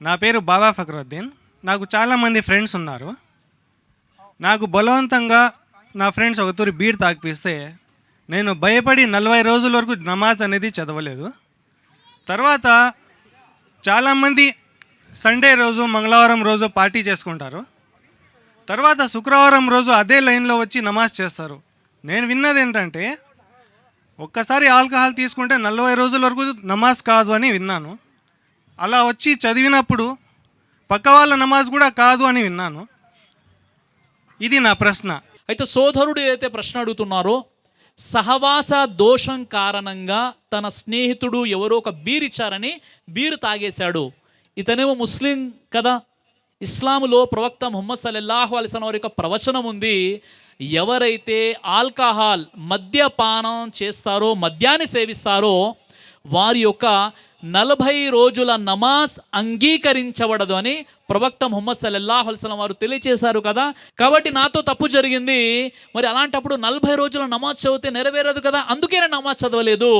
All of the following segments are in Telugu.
నా పేరు బాబా ఫక్రుద్దీన్. నాకు చాలామంది ఫ్రెండ్స్ ఉన్నారు. నాకు బలవంతంగా నా ఫ్రెండ్స్ ఒక తూరి బీర్ తాగిపిస్తే నేను భయపడి 40 రోజుల వరకు నమాజ్ అనేది చదవలేదు. తర్వాత చాలామంది సండే రోజు, మంగళవారం రోజు పార్టీ చేసుకుంటారు. తర్వాత శుక్రవారం రోజు అదే లైన్లో వచ్చి నమాజ్ చేస్తారు. నేను విన్నది ఏంటంటే, ఒక్కసారి ఆల్కహాల్ తీసుకుంటే 40 రోజుల వరకు నమాజ్ కాదు అని విన్నాను. అలా వచ్చి చదివినప్పుడు పక్క వాళ్ళ నమాజ్ కూడా కాదు అని విన్నాను. ఇది నా ప్రశ్న. అయితే సోదరుడు ఏదైతే ప్రశ్న అడుగుతున్నారో, సహవాస దోషం కారణంగా తన స్నేహితుడు ఎవరో ఒక బీర్ ఇచ్చారని బీరు తాగేశాడు. ఇతనేమో ముస్లిం కదా. ఇస్లాములో ప్రవక్త ముహమ్మద్ సల్లల్లాహు అలైహి వసల్లం వారి యొక్క ప్రవచనం ఉంది, ఎవరైతే ఆల్కహాల్ మద్యపానం చేస్తారో, మద్యాన్ని సేవిస్తారో, వారి యొక్క 40 రోజుల నమాజ్ అంగీకరించబడదు అని ప్రవక్త ముహమ్మద్ సల్లల్లాహు అలైహి వసల్లం వారు తెలియచేశారు కదా. కాబట్టి నాతో తప్పు జరిగింది, మరి అలాంటప్పుడు 40 రోజుల నమాజ్ చదివితే నెరవేరదు కదా, అందుకే నేను నమాజ్ చదవలేదు.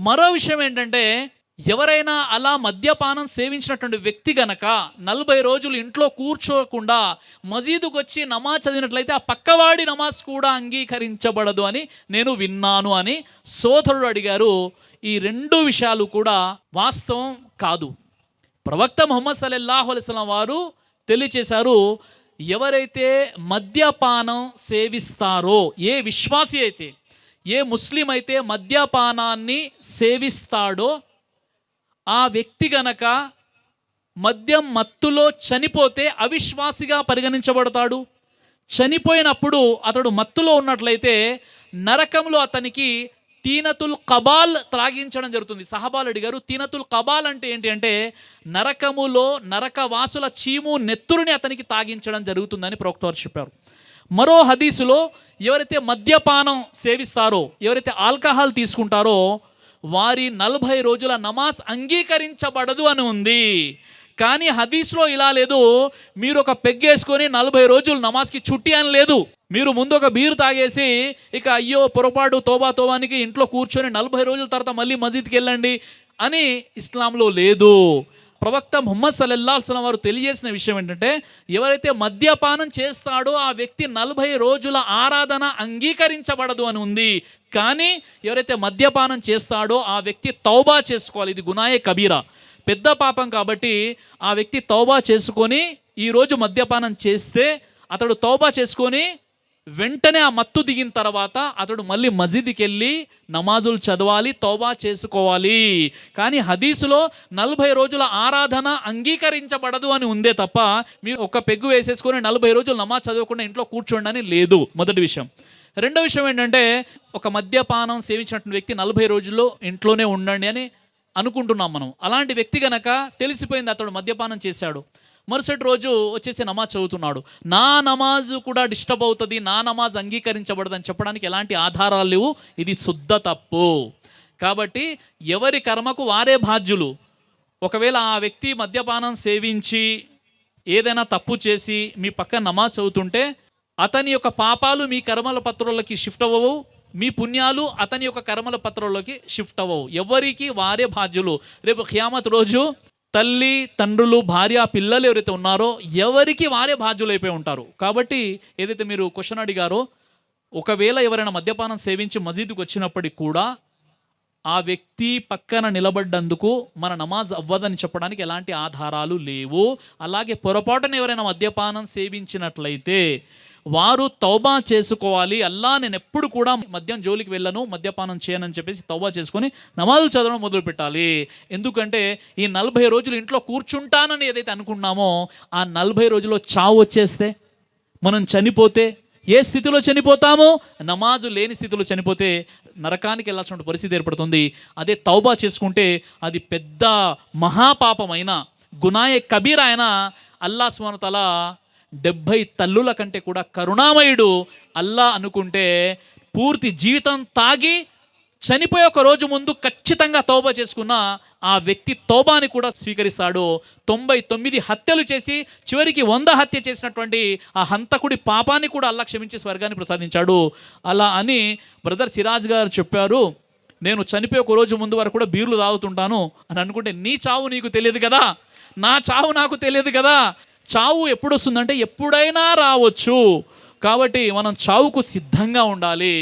మరో విషయం ఏంటంటే, ఎవరైనా అలా మద్యపానం సేవించినటువంటి వ్యక్తి గనక 40 రోజులు ఇంట్లో కూర్చోకుండా మసీదుకు వచ్చి నమాజ్ చదివినట్లయితే ఆ పక్కవాడి నమాజ్ కూడా అంగీకరించబడదు అని నేను విన్నాను అని సోదరుడు అడిగారు. ఈ 2 విషయాలు కూడా వాస్తవం కాదు. ప్రవక్త ముహమ్మద్ సల్లల్లాహు అలైహి వసల్లం వారు తెలియచేశారు, ఎవరైతే మద్యపానం సేవిస్తారో, ఏ విశ్వాసి అయితే, ఏ ముస్లిం అయితే మద్యపానాన్ని సేవిస్తాడో ఆ వ్యక్తి గనక మద్యం మత్తులో చనిపోతే అవిశ్వాసిగా పరిగణించబడతాడు. చనిపోయినప్పుడు అతడు మత్తులో ఉన్నట్లయితే నరకంలో అతనికి తీనతుల్ కబాల్ త్రాగించడం జరుగుతుంది. సహబాలు అడిగారు, తీనతుల్ కబాల్ అంటే ఏంటి అంటే, నరకములో నరకవాసుల చీము నెత్తురుని అతనికి తాగించడం జరుగుతుందని ప్రవక్త వారు చెప్పారు. మరో హదీసులో ఎవరైతే మద్యపానం సేవిస్తారో, ఎవరైతే ఆల్కహాల్ తీసుకుంటారో వారి 40 రోజుల నమాజ్ అంగీకరించబడదు అని ఉంది. కానీ హదీస్లో ఇలా లేదు, మీరు ఒక పెగ్గేసుకొని 40 రోజులు నమాజ్కి చుట్టి అని లేదు. మీరు ముందు ఒక బీరు తాగేసి ఇక అయ్యో పొరపాటు తోబానికి ఇంట్లో కూర్చొని 40 రోజుల తర్వాత మళ్ళీ మసీద్కి వెళ్ళండి అని ఇస్లాంలో లేదు. ప్రవక్త ముహమ్మద్ సల్లల్లాహు అలైహి వసల్లం వారు తెలియజేసిన విషయం ఏంటంటే, ఎవరైతే మద్యపానం చేస్తాడో ఆ వ్యక్తి 40 రోజుల ఆరాధన అంగీకరించబడదు అని ఉంది. కానీ ఎవరైతే మద్యపానం చేస్తాడో ఆ వ్యక్తి తౌబా చేసుకోవాలి. ఇది గునాయే కబీరా, పెద్ద పాపం. కాబట్టి ఆ వ్యక్తి తౌబా చేసుకొని, ఈరోజు మద్యపానం చేస్తే అతడు తౌబా చేసుకొని వెంటనే ఆ మత్తు దిగిన తర్వాత అతడు మళ్ళీ మసీదుకి వెళ్ళి నమాజులు చదవాలి, తౌబా చేసుకోవాలి. కానీ హదీసులో 40 రోజుల ఆరాధన అంగీకరించబడదు అని ఉందే తప్ప, మీరు ఒక పెగ్గు వేసేసుకొని 40 రోజులు నమాజ్ చదవకుండా ఇంట్లో కూర్చోండి అని లేదు. మొదటి విషయం. రెండో విషయం ఏంటంటే, ఒక మద్యపానం సేవించినటువంటి వ్యక్తి 40 రోజుల్లో ఇంట్లోనే ఉండండి అని అనుకుంటున్నాం మనం. అలాంటి వ్యక్తి గనక తెలిసిపోయింది అతడు మద్యపానం చేశాడు, మరుసటి రోజు వచ్చేసి నమాజ్ చదువుతున్నాడు, నా నమాజు కూడా డిస్టర్బ్ అవుతుంది, నా నమాజ్ అంగీకరించబడదని చెప్పడానికి ఎలాంటి ఆధారాలు లేవు. ఇది శుద్ధ తప్పు. కాబట్టి ఎవరి కర్మకు వారే బాధ్యులు. ఒకవేళ ఆ వ్యక్తి మద్యపానం సేవించి ఏదైనా తప్పు చేసి మీ పక్కన నమాజ్ చదువుతుంటే అతని యొక్క పాపాలు మీ కర్మల పత్రాలకి షిఫ్ట్ అవ్వవు, మీ పుణ్యాలు అతని యొక్క కర్మల పత్రాల్లోకి షిఫ్ట్ అవ్వవు. ఎవరికి వారే బాధ్యులు. రేపు ఖియామత్ రోజు తల్లి, తండ్రులు, భార్య, పిల్లలు ఎవరైతే ఉన్నారో ఎవరికి వారే బాధ్యులైపోయి ఉంటారు. కాబట్టి ఏదైతే మీరు క్వశ్చన్ అడిగారో, ఒకవేళ ఎవరైనా మద్యపానం సేవించి మసీదుకు వచ్చినప్పటికి కూడా ఆ వ్యక్తి పక్కన నిలబడ్డందుకు మన నమాజ్ అవ్వదని చెప్పడానికి ఎలాంటి ఆధారాలు లేవు. అలాగే పొరపాటున ఎవరైనా మద్యపానం సేవించినట్లయితే వారు తౌబా చేసుకోవాలి. అల్లా నేను ఎప్పుడు కూడా మద్యం జోలికి వెళ్ళను, మద్యపానం చేయనని చెప్పేసి తౌబా చేసుకొని నమాజులు చదవడం మొదలు పెట్టాలి. ఎందుకంటే ఈ 40 రోజులు ఇంట్లో కూర్చుంటానని ఏదైతే అనుకున్నామో ఆ 40 రోజుల్లో చావు వచ్చేస్తే, మనం చనిపోతే ఏ స్థితిలో చనిపోతామో, నమాజు లేని స్థితిలో చనిపోతే నరకానికి వెళ్ళాల్సిన పరిస్థితి ఏర్పడుతుంది. అదే తౌబా చేసుకుంటే అది పెద్ద మహాపాపమైన గునాయే కబీరా అయినా అల్లా సుబ్హానహు వ తఆలా 70 తల్లుల కంటే కూడా కరుణామయుడు. అల్లా అనుకుంటే పూర్తి జీవితం తాగి చనిపోయే ఒక రోజు ముందు ఖచ్చితంగా తౌబా చేసుకున్న ఆ వ్యక్తి తౌబాని కూడా స్వీకరిస్తాడు. 99 హత్యలు చేసి చివరికి 100 హత్య చేసినటువంటి ఆ హంతకుడి పాపాన్ని కూడా అల్లా క్షమించి స్వర్గాన్ని ప్రసాదించాడు. అలా అని బ్రదర్ సిరాజ్ గారు చెప్పారు, నేను చనిపోయే ఒక రోజు ముందు వరకు కూడా బీర్లు తాగుతుంటాను అని అనుకుంటే నీ చావు నీకు తెలియదు కదా. నా చావు నాకు తెలియదు కదా. చావు ఎప్పుడు వస్తుందంటే ఎప్పుడైనా రావచ్చు. కాబట్టి మనం చావుకు సిద్ధంగా ఉండాలి.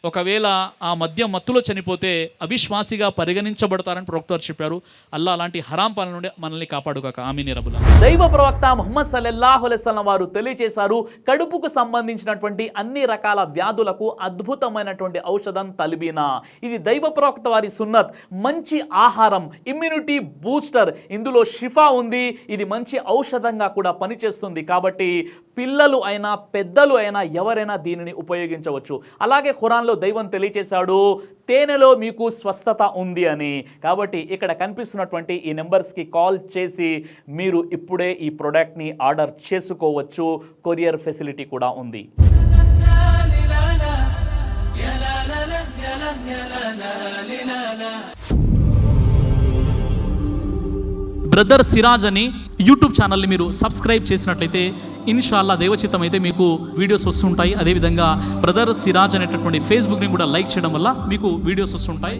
ఒకవేళ ఆ మద్యం మత్తులో చనిపోతే అవిశ్వాసిగా పరిగణించబడతారని ప్రవక్త వారు చెప్పారు. అల్లా అలాంటి హరాం పనుల నుండి మనల్ని కాపాడుగాక. ఆమీన్ రబ్బుల్. దైవ ప్రవక్త ముహమ్మద్ సల్లల్లాహు అలైహి వసల్లం వారు తెలియజేశారు, కడుపుకు సంబంధించినటువంటి అన్ని రకాల వ్యాధులకు అద్భుతమైనటువంటి ఔషధం తల్బీనా. ఇది దైవ ప్రవక్త వారి సున్నత్. మంచి ఆహారం, ఇమ్యూనిటీ బూస్టర్, ఇందులో షిఫా ఉంది. ఇది మంచి ఔషధంగా కూడా పనిచేస్తుంది. కాబట్టి పిల్లలు అయినా పెద్దలు అయినా ఎవరైనా దీనిని ఉపయోగించవచ్చు. అలాగే ఖురాన్లో దైవం తెలియచేశాడు, తేనెలో మీకు స్వస్థత ఉంది అని. కాబట్టి ఇక్కడ కనిపిస్తున్నటువంటి ఈ నెంబర్స్కి కాల్ చేసి మీరు ఇప్పుడే ఈ ప్రోడక్ట్ని ఆర్డర్ చేసుకోవచ్చు. కొరియర్ ఫెసిలిటీ కూడా ఉంది. బ్రదర్ సిరాజ్ అని యూట్యూబ్ ఛానల్ని మీరు సబ్స్క్రైబ్ చేసినట్లయితే ఇన్షాల్లా దైవచిత్తం అయితే మీకు వీడియోస్ వస్తుంటాయి. అదేవిధంగా బ్రదర్ సిరాజ్ అనేటటువంటి ఫేస్బుక్ని కూడా లైక్ చేయడం వల్ల మీకు వీడియోస్ వస్తుంటాయి.